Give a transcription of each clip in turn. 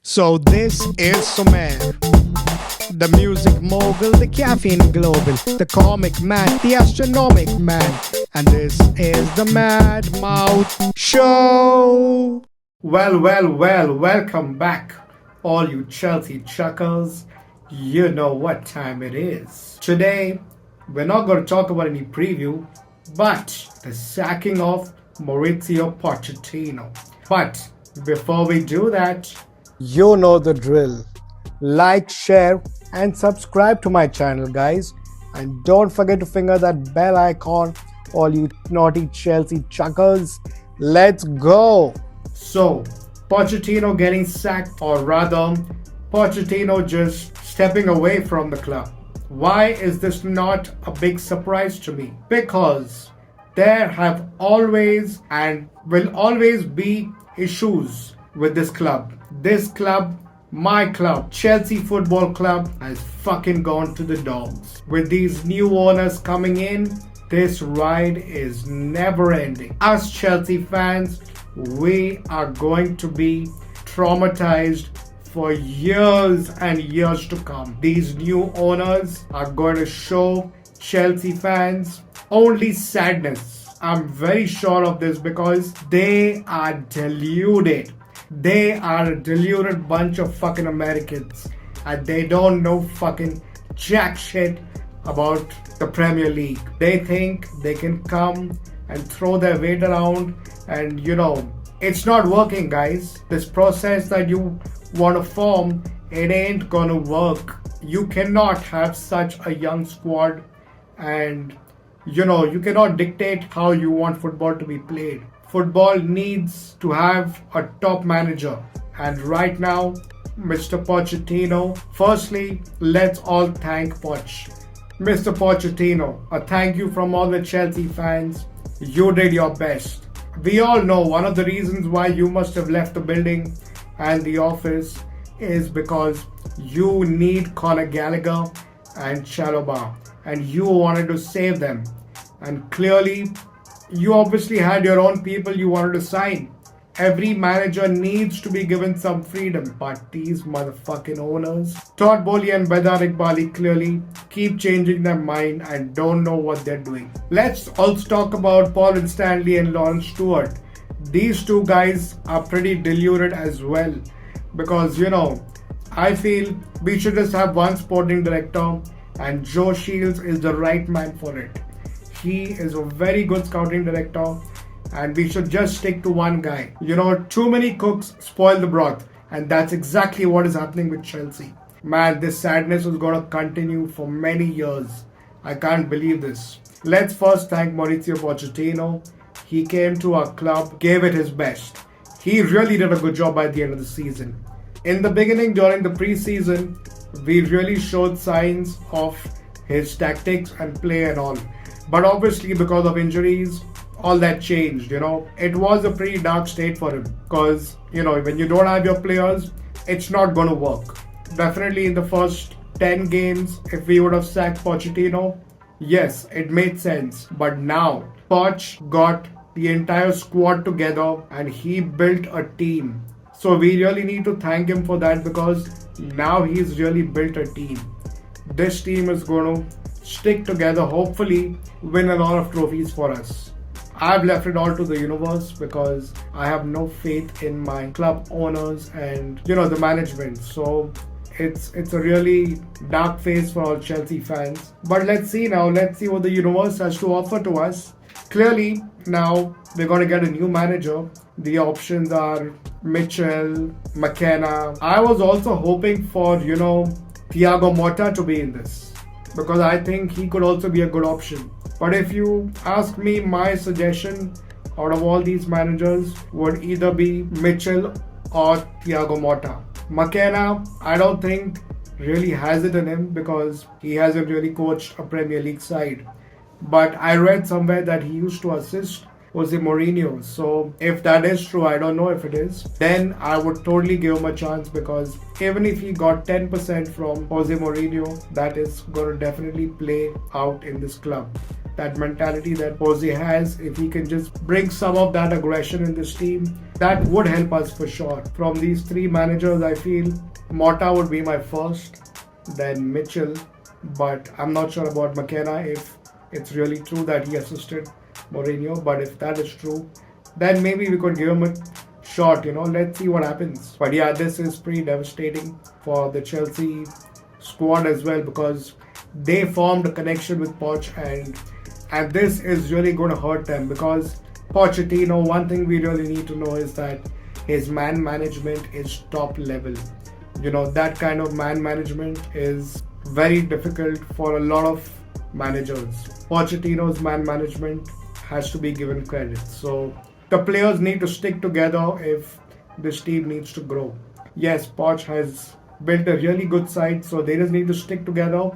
So this is Sumer, the music mogul, the caffeine global, the comic man, the astronomic man, and this is the Mad Mouth Show. Well, welcome back, all you Chelsea chuckles. You know what time it is. Today, we're not going to talk about any preview, but the sacking of Maurizio Pochettino. But before we do that, you know the drill. Like, share, and subscribe to my channel, guys. And don't forget to finger that bell icon, all you naughty Chelsea chuckles. Let's go. So, Pochettino getting sacked, or rather, Pochettino just stepping away from the club. Why is this not a big surprise to me? Because there have always and will always be issues with this club. This club, my club, Chelsea Football Club, has fucking gone to the dogs. With these new owners coming in, this ride is never ending. Us Chelsea fans, we are going to be traumatized for years and years to come. These new owners are going to show Chelsea fans only sadness. I'm very sure of this because they are deluded. They are a deluded bunch of fucking Americans and they don't know fucking jack shit about the Premier League. They think they can come and throw their weight around and it's not working, guys. This process that you want to form, it ain't gonna work. You cannot have such a young squad and you cannot dictate how you want football to be played. Football needs to have a top manager. And right now, Mr. Pochettino, firstly, let's all thank Poch. Mr. Pochettino, a thank you from all the Chelsea fans. You did your best. We all know one of the reasons why you must have left the building and the office is because you need Conor Gallagher and Chalobah and you wanted to save them. And clearly, you obviously had your own people you wanted to sign. Every manager needs to be given some freedom, but these motherfucking owners, Todd Boehly and Eghbali, clearly keep changing their mind and don't know what they're doing. Let's also talk about Paul Winstanley and Lawrence Stewart. These two guys are pretty deluded as well because I feel we should just have one sporting director and Joe Shields is the right man for it. He is a very good scouting director and we should just stick to one guy. Too many cooks spoil the broth and that's exactly what is happening with Chelsea. Man, this sadness is going to continue for many years. I can't believe this. Let's first thank Maurizio Pochettino. He came to our club, gave it his best. He really did a good job by the end of the season. In the beginning, during the preseason, we really showed signs of his tactics and play and all. But obviously, because of injuries, all that changed, It was a pretty dark state for him because, when you don't have your players, it's not going to work. Definitely in the first 10 games, if we would have sacked Pochettino, yes, it made sense. But now, Poch got the entire squad together and he built a team. So we really need to thank him for that because now he's really built a team. This team is going to stick together, hopefully win a lot of trophies for us. I've left it all to the universe because I have no faith in my club owners and the management. So it's a really dark phase for all Chelsea fans. But let's see what the universe has to offer to us. Clearly now we're going to get a new manager. The options are Mitchell, McKenna. I was also hoping for Thiago Motta to be in this because I think he could also be a good option. But if you ask me, my suggestion out of all these managers would either be Mitchell or Thiago Motta. McKenna, I don't think really has it in him because he hasn't really coached a Premier League side. But I read somewhere that he used to assist Jose Mourinho. So if that is true, I don't know if it is, then I would totally give him a chance, because even if he got 10% from Jose Mourinho, that is going to definitely play out in this club. That mentality that Jose has, if he can just bring some of that aggression in this team, that would help us for sure. From these three managers, I feel Mota would be my first, then Mitchell, but I'm not sure about McKenna if it's really true that he assisted Mourinho. But if that is true, then maybe we could give him a shot. Let's see what happens. But yeah, this is pretty devastating for the Chelsea squad as well, because they formed a connection with Poch, and this is really going to hurt them, because Pochettino, one thing we really need to know is that his man management is top level. That kind of man management is very difficult for a lot of managers. Pochettino's man management has to be given credit. So the players need to stick together if this team needs to grow. Yes, Poch has built a really good side, so they just need to stick together,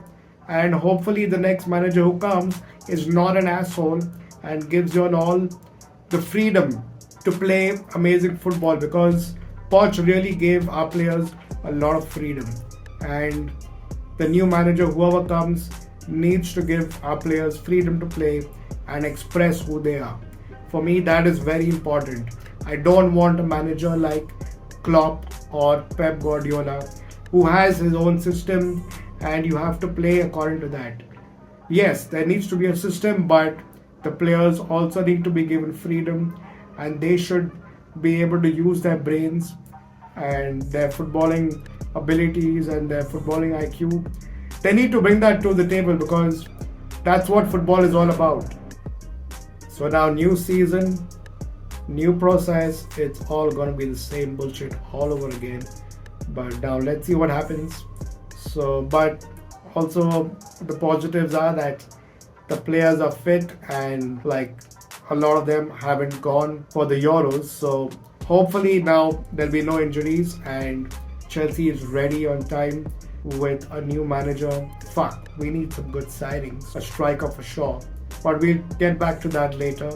and hopefully the next manager who comes is not an asshole and gives you all the freedom to play amazing football, because Poch really gave our players a lot of freedom, and the new manager, whoever comes, needs to give our players freedom to play and express who they are. For me, that is very important. I don't want a manager like Klopp or Pep Guardiola who has his own system and you have to play according to that. Yes, there needs to be a system, but the players also need to be given freedom, and they should be able to use their brains and their footballing abilities and their footballing IQ. They need to bring that to the table, because that's what football is all about. So now, new season, new process, it's all gonna be the same bullshit all over again. But now let's see what happens. But also the positives are that the players are fit, and like a lot of them haven't gone for the Euros. So hopefully now there'll be no injuries and Chelsea is ready on time with a new manager. Fuck, we need some good signings, a striker for sure. But we'll get back to that later.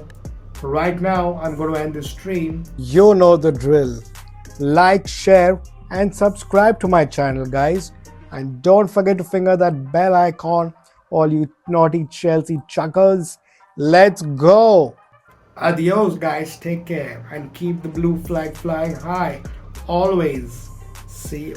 Right now, I'm going to end this stream. You know the drill. Like, share, and subscribe to my channel, guys. And don't forget to finger that bell icon, all you naughty Chelsea chuckers. Let's go. Adios, guys. Take care and keep the blue flag flying high. Always. See you.